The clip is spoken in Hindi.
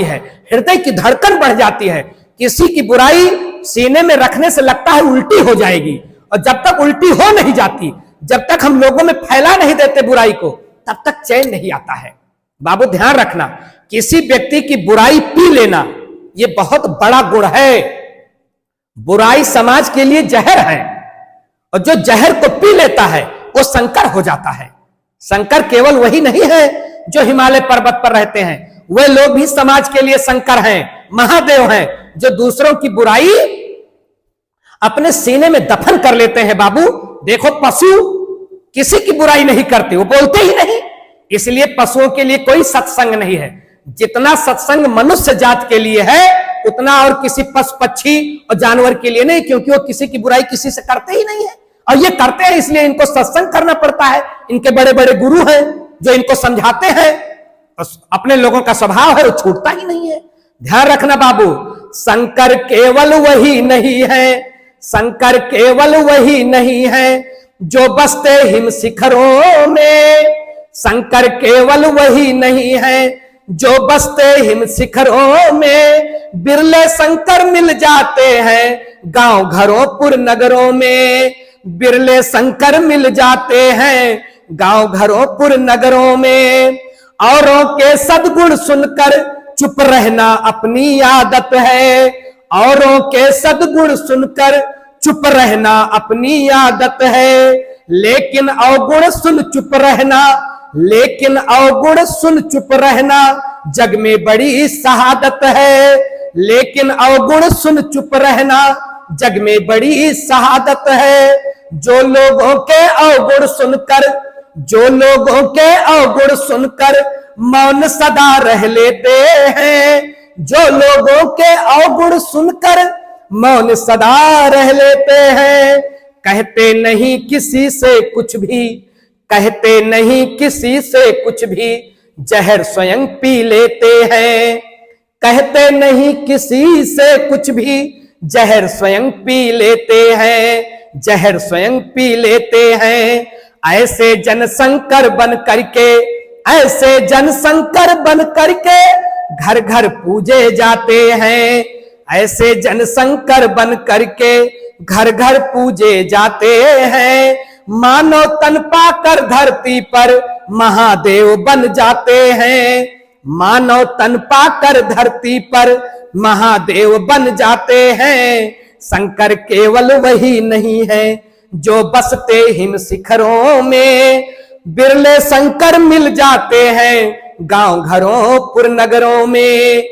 है, हृदय की धड़कन बढ़ जाती है। किसी की बुराई सीने में रखने से लगता है उल्टी हो जाएगी, और जब तक उल्टी हो नहीं जाती, जब तक हम लोगों में फैला नहीं देते बुराई को, तब तक चैन नहीं आता है। बाबू ध्यान रखना, किसी व्यक्ति की बुराई पी लेना ये बहुत बड़ा गुण है। बुराई समाज के लिए जहर है, और जो जहर को पी लेता है वो शंकर हो जाता है। शंकर केवल वही नहीं है जो हिमालय पर्वत पर रहते हैं, वे लोग भी समाज के लिए शंकर हैं, महादेव हैं, जो दूसरों की बुराई अपने सीने में दफन कर लेते हैं। बाबू देखो, पशु किसी की बुराई नहीं करते, वो बोलते ही नहीं, इसलिए पशुओं के लिए कोई सत्संग नहीं है। जितना सत्संग मनुष्य जात के लिए है उतना और किसी पशु पक्षी और जानवर के लिए नहीं, क्योंकि वो किसी की बुराई किसी से करते ही नहीं है। और ये करते हैं इसलिए इनको सत्संग करना पड़ता है। इनके बड़े बड़े गुरु हैं जो इनको समझाते हैं, अपने लोगों का स्वभाव है वो छूटता ही नहीं है। ध्यान रखना बाबू, शंकर केवल वही नहीं है, शंकर केवल वही नहीं है जो बसते हिम शिखरों में। शंकर केवल वही नहीं है जो बसते हिम शिखरों में, बिरले शंकर मिल जाते हैं गांव घरों पुर नगरों में। बिरले शंकर मिल जाते हैं गांव घरों पुर नगरों में। औरों के सद्गुण सुनकर चुप रहना अपनी आदत है, औरों के सद्गुण सुनकर चुप रहना अपनी आदत है। लेकिन अवगुण सुन चुप रहना, लेकिन अवगुण सुन चुप रहना जग में बड़ी शहादत है। लेकिन अवगुण सुन चुप रहना जग में बड़ी शहादत है। जो लोगों के अवगुण सुनकर, जो लोगों के अवगुण सुनकर मौन सदा रह लेते हैं, जो लोगों के अवगुण सुनकर मौन सदा रह लेते हैं। कहते नहीं किसी से कुछ भी, कहते नहीं किसी से कुछ भी, जहर स्वयं पी लेते हैं। कहते नहीं किसी से कुछ भी, जहर स्वयं पी लेते हैं, जहर स्वयं पी लेते हैं। ऐसे जनशंकर बन करके, ऐसे जनशंकर बन करके घर घर पूजे जाते हैं। ऐसे जनशंकर बन करके घर घर पूजे जाते हैं। मानव तन पाकर धरती पर महादेव बन जाते हैं। मानव तन पाकर धरती पर महादेव बन जाते हैं। शंकर केवल वही नहीं है जो बसते हिम शिखरों में। बिरले शंकर मिल जाते हैं गांव घरों पुर नगरों में।